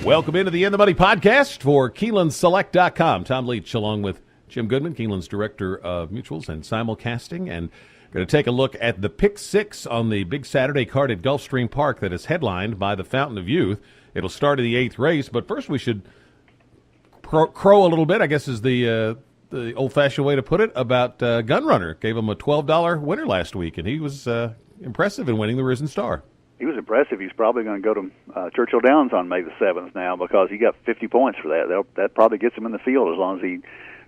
Welcome into the In the Money podcast for KeenelandSelect.com. Tom Leach along with Jim Goodman, Keeneland's Director of Mutuals and Simulcasting, and going to take a look at the Pick Six on the big Saturday card at Gulfstream Park that is headlined by the Fountain of Youth. It'll start in the 8th race, but first we should crow a little bit, I guess is the old-fashioned way to put it, about Gunrunner. Gave him a $12 winner last week, and he was impressive in winning the Risen Star. He was impressive. He's probably going to go to Churchill Downs on May the 7th now because he got 50 points for that. That probably gets him in the field as long as he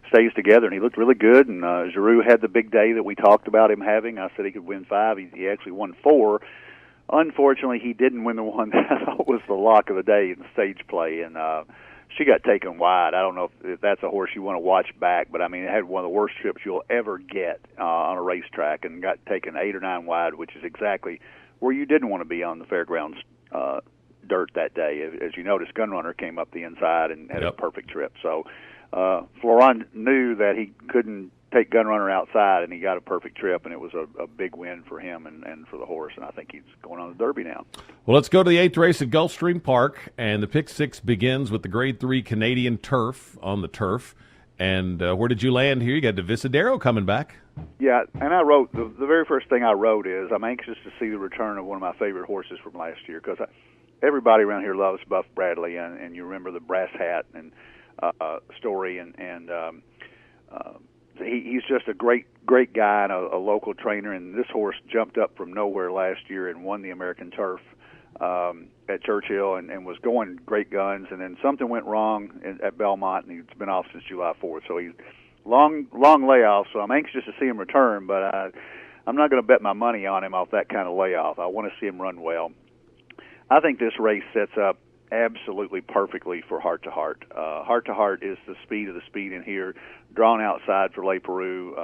stays together, and he looked really good. And Giroux had the big day that we talked about him having. I said he could win 5. He actually won 4. Unfortunately, he didn't win the one that I thought was the lock of the day in stage play, and she got taken wide. I don't know if that's a horse you want to watch back, but, I mean, it had one of the worst trips you'll ever get on a racetrack and got taken 8 or 9 wide, which is exactly where you didn't want to be on the fairgrounds dirt that day. As you noticed, Gunrunner came up the inside and had a perfect trip. So Florent knew that he couldn't take Gunrunner outside, and he got a perfect trip, and it was a big win for him and for the horse, and I think he's going on the Derby now. Well, let's go to the 8th race at Gulfstream Park, and the Pick Six begins with the Grade 3 Canadian Turf on the turf. And where did you land here? You got Divisadero coming back. Yeah, and I wrote, the very first thing I wrote is I'm anxious to see the return of one of my favorite horses from last year because everybody around here loves Buff Bradley, and you remember the brass hat and story, and he's just a great guy and a local trainer, and this horse jumped up from nowhere last year and won the American Turf at Churchill and was going great guns, and then something went wrong at Belmont, and he's been off since July 4th. So he's long layoff, so I'm anxious to see him return, but I'm not going to bet my money on him off that kind of layoff. I want to see him run well. I think this race sets up absolutely perfectly for Heart to Heart. Heart to Heart is the speed of the speed in here, drawn outside for Le Peroux.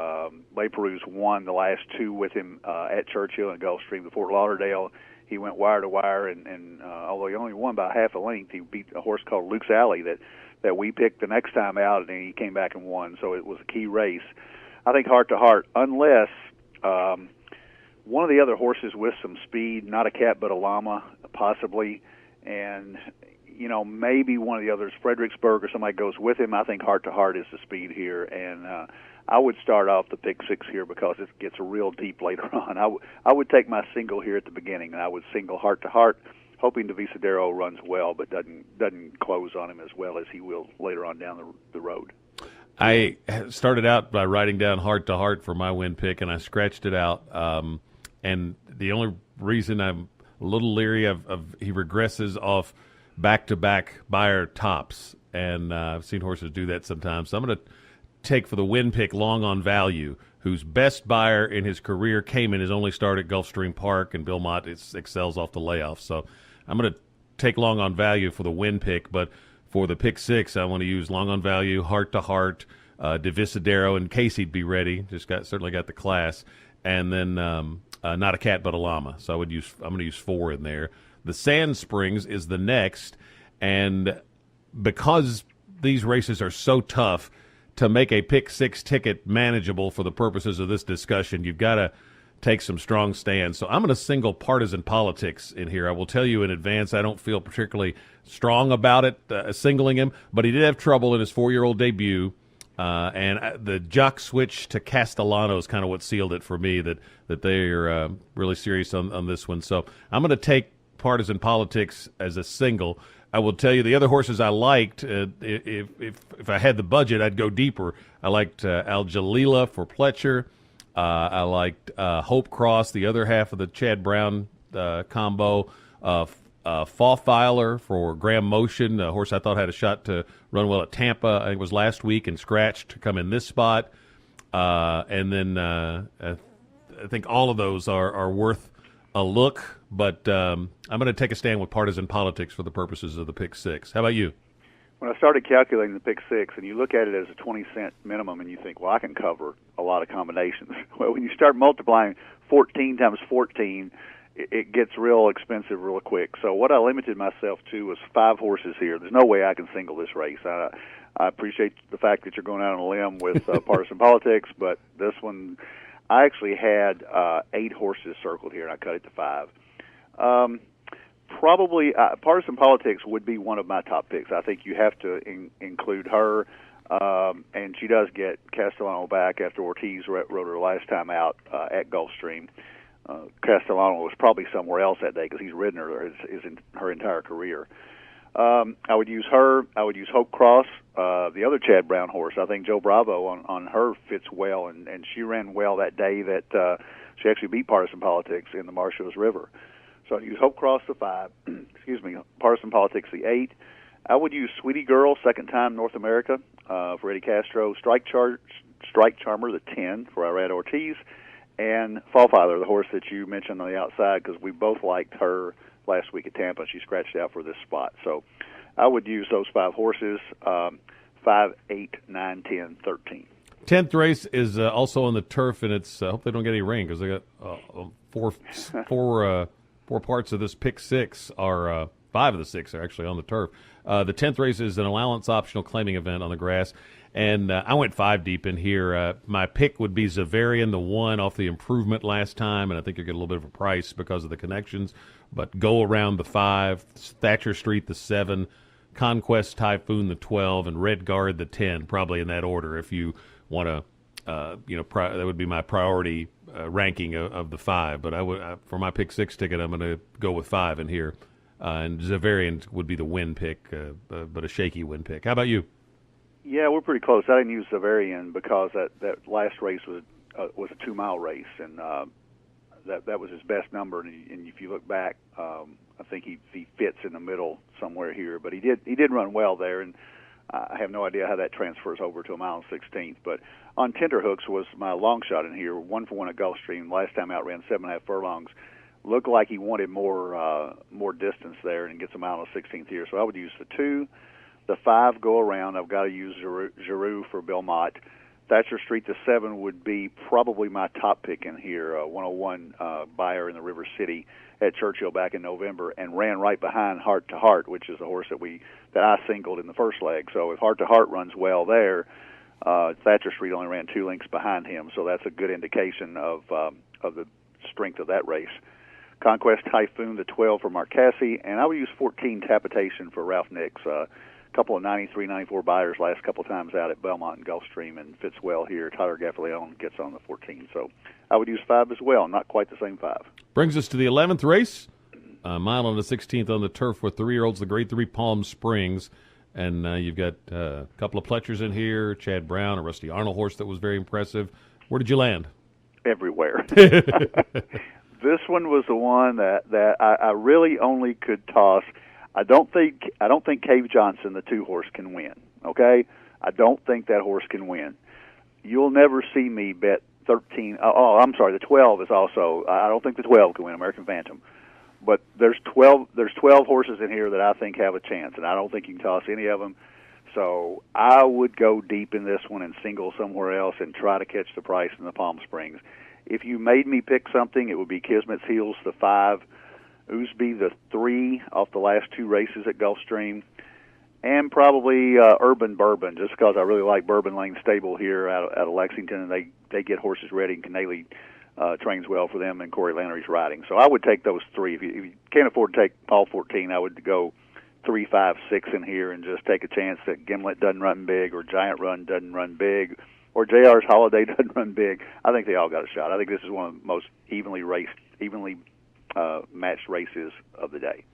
Le Peroux's won the last 2 with him at Churchill and Gulfstream. The Fort Lauderdale, he went wire to wire, and although he only won by half a length, he beat a horse called Luke's Alley that we picked the next time out, and he came back and won. So it was a key race. I think Heart to Heart, unless one of the other horses with some speed, not a cat but a llama, possibly, and maybe one of the others, Fredericksburg or somebody goes with him. I think Heart to Heart is the speed here, and I would start off the Pick Six here because it gets real deep later on. I would take my single here at the beginning, and I would single Heart to Heart, hoping Divisadero runs well, but doesn't close on him as well as he will later on down the road. I started out by writing down Heart to Heart for my win pick, and I scratched it out. And the only reason I'm a little leery of he regresses off back-to-back buyer tops, and I've seen horses do that sometimes. So I'm going to take for the win pick Long on Value, whose best buyer in his career came in his only start at Gulfstream Park, and Bill Mott excels off the layoff. So I'm going to take Long on Value for the win pick, but for the Pick Six, I want to use Long on Value, Heart to Heart, Divisadero, in case he'd be ready. Certainly got the class, and then Not a Cat but a Llama. So I'm going to use 4 in there. The Sand Springs is the next, and because these races are so tough, to make a Pick Six ticket manageable for the purposes of this discussion, you've got to take some strong stands. So I'm going to single Partisan Politics in here. I will tell you in advance, I don't feel particularly strong about it, singling him, but he did have trouble in his 4-year-old debut, and the jock switch to Castellano is kind of what sealed it for me, that they are really serious on this one. So I'm going to take Partisan Politics as a single. I will tell you the other horses I liked. If I had the budget, I'd go deeper. I liked Al Jalila for Pletcher. I liked Hope Cross, the other half of the Chad Brown combo. Fawfiler for Graham Motion, a horse I thought had a shot to run well at Tampa. I think it was last week, and scratched to come in this spot. And then I think all of those are worth a look, but I'm going to take a stand with Partisan Politics for the purposes of the Pick Six. How about you? When I started calculating the Pick Six, and you look at it as a 20-cent minimum, and you think, well, I can cover a lot of combinations. Well, when you start multiplying 14 times 14, it gets real expensive real quick. So what I limited myself to was 5 horses here. There's no way I can single this race. I appreciate the fact that you're going out on a limb with Partisan Politics, but this one, I actually had 8 horses circled here, and I cut it to 5. Probably Partisan Politics would be one of my top picks. I think you have to include her, and she does get Castellano back after Ortiz rode her last time out at Gulfstream. Castellano was probably somewhere else that day because he's ridden her her entire career. I would use her. I would use Hope Cross, the other Chad Brown horse. I think Joe Bravo on her fits well, and she ran well that day that she actually beat Partisan Politics in the Marshall's River. So I'd use Hope Cross the 5, Partisan Politics the 8. I would use Sweetie Girl, second time North America, for Eddie Castro, Strike Charmer the 10 for Irad Ortiz, and Fall Father, the horse that you mentioned on the outside, because we both liked her last week at Tampa. She scratched out for this spot. So I would use those 5 horses, 5, 8, 9, 10, 13. 10th race is also on the turf, and it's I hope they don't get any rain because they got four parts of this pick 6 are 5 of the 6 are actually on the turf. The 10th race is an allowance optional claiming event on the grass, and I went 5 deep in here. My pick would be Zavarian, the 1 off the improvement last time, and I think you get a little bit of a price because of the connections. But Go Around the 5, Thatcher Street the 7, Conquest Typhoon the 12, and Red Guard the 10, probably in that order if you want to. That would be my priority ranking of the 5. But I would for my pick 6 ticket, I'm going to go with 5 in here, and Zavarian would be the win pick, but a shaky win pick. How about you? Yeah, we're pretty close. I didn't use Zavarian because that last race was a 2-mile race, and that was his best number. And if you look back, I think he fits in the middle somewhere here. But he did run well there, and I have no idea how that transfers over to a mile and 16th. But on tenterhooks was my long shot in here, 1-for-1 at Gulfstream. Last time out ran 7.5 furlongs. Looked like he wanted more distance there, and gets a mile and 16th here. So I would use the 2. The 5 Go Around. I've got to use Giroux for Belmont. Thatcher Street the 7 would be probably my top pick in here. 101 buyer in the River City at Churchill back in November, and ran right behind Heart to Heart, which is the horse that I singled in the first leg. So if Heart to Heart runs well there, Thatcher Street only ran 2 lengths behind him, so that's a good indication of the strength of that race. Conquest Typhoon the 12 for Mark Cassey, and I would use 14 Tapitation for Ralph Nix. Couple of 93, 94 buyers last couple times out at Belmont and Gulfstream, and fits well here. Tyler Gaffaleone gets on the 14. So I would use 5 as well, not quite the same 5. Brings us to the 11th race, a mile and the 16th on the turf with 3-year-olds, the Grade 3 Palm Springs. And you've got a couple of Pletchers in here, Chad Brown, a Rusty Arnold horse that was very impressive. Where did you land? Everywhere. This one was the one that I really only could toss. I don't think Cave Johnson, the 2 horse, can win. Okay, I don't think that horse can win. You'll never see me bet 13. Oh, I'm sorry. The 12 is also. I don't think the 12 can win, American Phantom. But there's 12 horses in here that I think have a chance, and I don't think you can toss any of them. So I would go deep in this one and single somewhere else and try to catch the price in the Palm Springs. If you made me pick something, it would be Kismet's Heels, the 5. Oosby, the 3 off the last 2 races at Gulfstream, and probably Urban Bourbon, just because I really like Bourbon Lane Stable here out of Lexington, and they get horses ready, and Canelli trains well for them, and Corey Lannery's riding. So I would take those 3. If you can't afford to take all 14, I would go 3, 5, 6 in here and just take a chance that Gimlet doesn't run big, or Giant Run doesn't run big, or JR's Holiday doesn't run big. I think they all got a shot. I think this is one of the most evenly matched races of the day.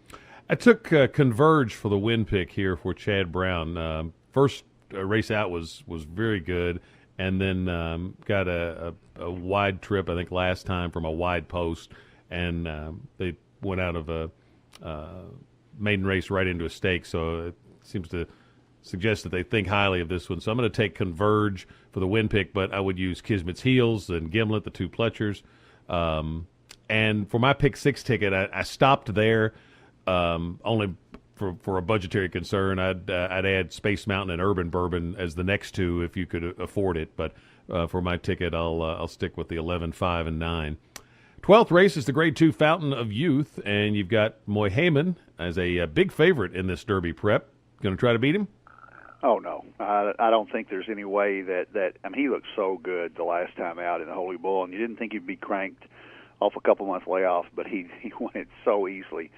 I took Converge for the win pick here for Chad Brown. First race out was very good, and then got a wide trip, I think, last time from a wide post, and they went out of a maiden race right into a stake, so it seems to suggest that they think highly of this one. So I'm going to take Converge for the win pick, but I would use Kismet's Heels and Gimlet, the 2 Pletchers. And for my pick 6 ticket, I stopped there only for a budgetary concern. I'd add Space Mountain and Urban Bourbon as the next 2 if you could afford it. But for my ticket, I'll stick with the 11, 5, and 9. 12th race is the Grade 2 Fountain of Youth, and you've got Moy Heyman as a big favorite in this Derby prep. Going to try to beat him? Oh, no. I don't think there's any way that I mean, he looked so good the last time out in the Holy Bull, and you didn't think he'd be cranked off a couple months layoff, but he won it so easily.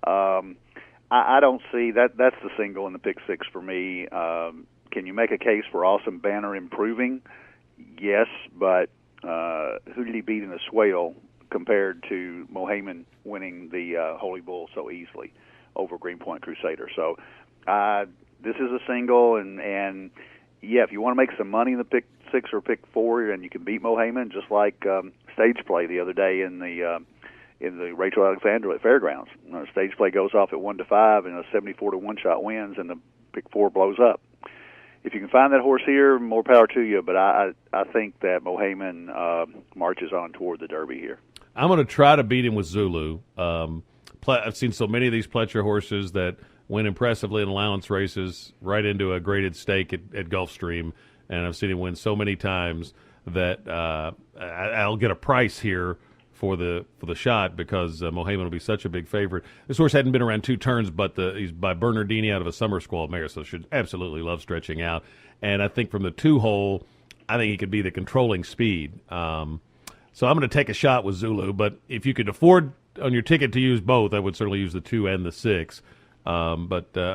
I don't see that. That's the single in the pick six for me. Can you make a case for Awesome Banner improving? Yes, but who did he beat in the Swale compared to Mohaymen winning the Holy Bull so easily over Greenpoint Crusader? So this is a single, and yeah, if you want to make some money in the pick six or pick four, and you can beat Mohaymen, just like stage play the other day in the Rachel Alexander at Fairgrounds. Stage play goes off at 1-5, and a 74 to 1 shot wins, and the pick four blows up. If you can find that horse here, more power to you. But I think that Mohaymen marches on toward the Derby here. I'm going to try to beat him with Zulu. I've seen so many of these Pletcher horses that win impressively in allowance races right into a graded stake at Gulfstream, and I've seen him win so many times that I'll get a price here for the shot because Mohaymen will be such a big favorite. This horse hadn't been around 2 turns, but he's by Bernardini out of a Summer Squall mare, so should absolutely love stretching out. And I think from the 2-hole, I think he could be the controlling speed. So I'm going to take a shot with Zulu, but if you could afford on your ticket to use both, I would certainly use the 2 and the 6. But I'm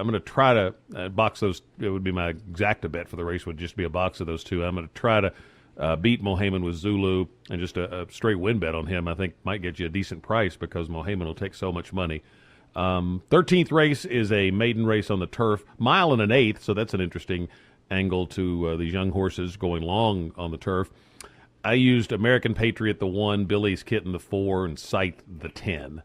going to try to box those. It would be my exacta bet for the race would just be a box of those 2. I'm going to try to beat Mohaymen with Zulu, and just a straight win bet on him I think might get you a decent price because Mohaymen will take so much money. 13th race is a maiden race on the turf, 1 1/8, so that's an interesting angle to these young horses going long on the turf. I used American Patriot the 1, Billy's Kitten the 4, and Scythe the 10,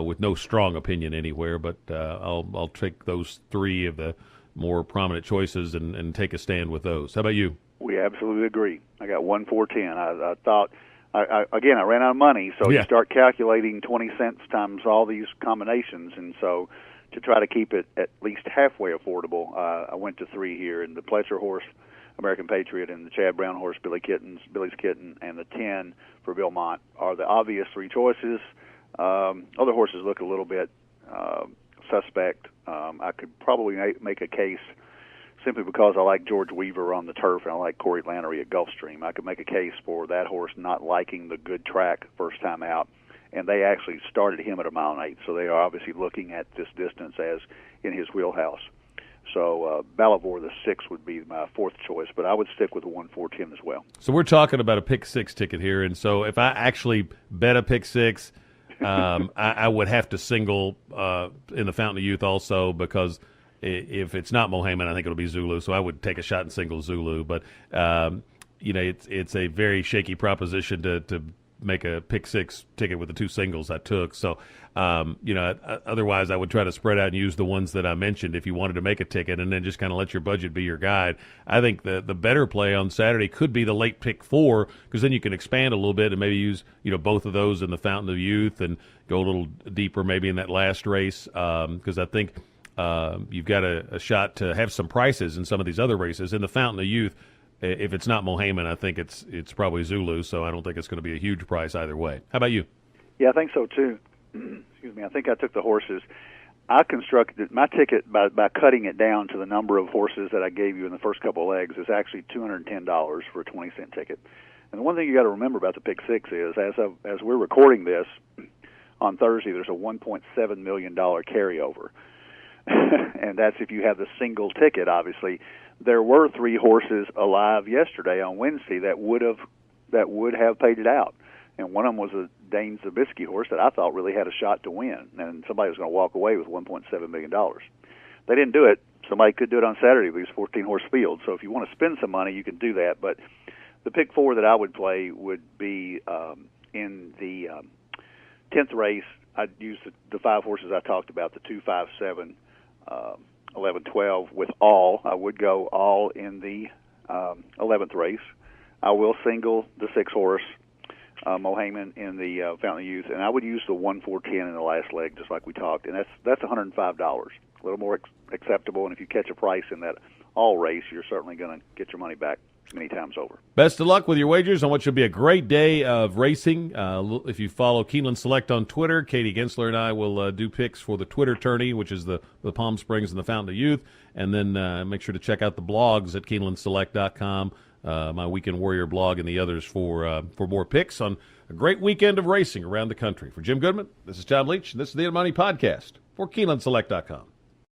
with no strong opinion anywhere, but I'll take those 3 of the more prominent choices and take a stand with those. How about you? We absolutely agree. I got 1, 4, 10. I thought, again, I ran out of money, so you start calculating 20 cents times all these combinations, and so to try to keep it at least halfway affordable, I went to 3 here, and the Pletcher horse, American Patriot, and the Chad Brown horse, Billy's Kitten, and the 10 for Belmont are the obvious 3 choices. Other horses look a little bit suspect. I could probably make a case simply because I like George Weaver on the turf and I like Corey Lannery at Gulfstream. I could make a case for that horse not liking the good track first time out, and they actually started him at 1 1/8, so they are obviously looking at this distance as in his wheelhouse. So Balivor, the 6, would be my 4th choice, but I would stick with the 1, 4, 10 as well. So we're talking about a pick 6 ticket here, and so if I actually bet a pick 6, I would have to single in the Fountain of Youth also, because if it's not Mohaymen, I think it'll be Zulu. So I would take a shot and single Zulu. But it's a very shaky proposition to make a pick 6 ticket with the 2 singles I took. So otherwise I would try to spread out and use the ones that I mentioned if you wanted to make a ticket, and then just kind of let your budget be your guide. I think the better play on Saturday could be the late pick 4, because then you can expand a little bit and maybe use both of those in the Fountain of Youth and go a little deeper maybe in that last race, because I think you've got a shot to have some prices in some of these other races. In the Fountain of Youth, if it's not Mohaymen, I think it's probably Zulu, so I don't think it's going to be a huge price either way. How about you? Yeah, I think so too. Excuse me. I think I took the horses. I constructed my ticket by cutting it down to the number of horses that I gave you in the first couple of legs is actually $210 for a 20-cent ticket. And the one thing you got to remember about the pick 6 is, as we're recording this on Thursday, there's a $1.7 million carryover. And that's if you have the single ticket, obviously. There were 3 horses alive yesterday on Wednesday that would have paid it out. And one of them was a Dane Zabiskie horse that I thought really had a shot to win. And somebody was going to walk away with $1.7 million. They didn't do it. Somebody could do it on Saturday with these 14-horse field. So if you want to spend some money, you can do that. But the pick 4 that I would play would be in the 10th race. I'd use the 5 horses I talked about, the 2, 5, 7, 11, 12 with all. I would go all in the 11th race. I will single the 6 horse, Mohaymen, in the Fountain of Youth, and I would use the 1, 4, 10 in the last leg, just like we talked, and that's $105, a little more acceptable. And if you catch a price in that all race, you're certainly going to get your money back many times over. Best of luck with your wagers on what should be a great day of racing. If you follow Keeneland Select on Twitter, Katie Gensler and I will do picks for the Twitter tourney, which is the Palm Springs and the Fountain of Youth. And then make sure to check out the blogs at KeenelandSelect.com. my Weekend Warrior blog and the others for more picks on a great weekend of racing around the country. For Jim Goodman, this is John Leach, and this is the Money Podcast for KeenelandSelect.com.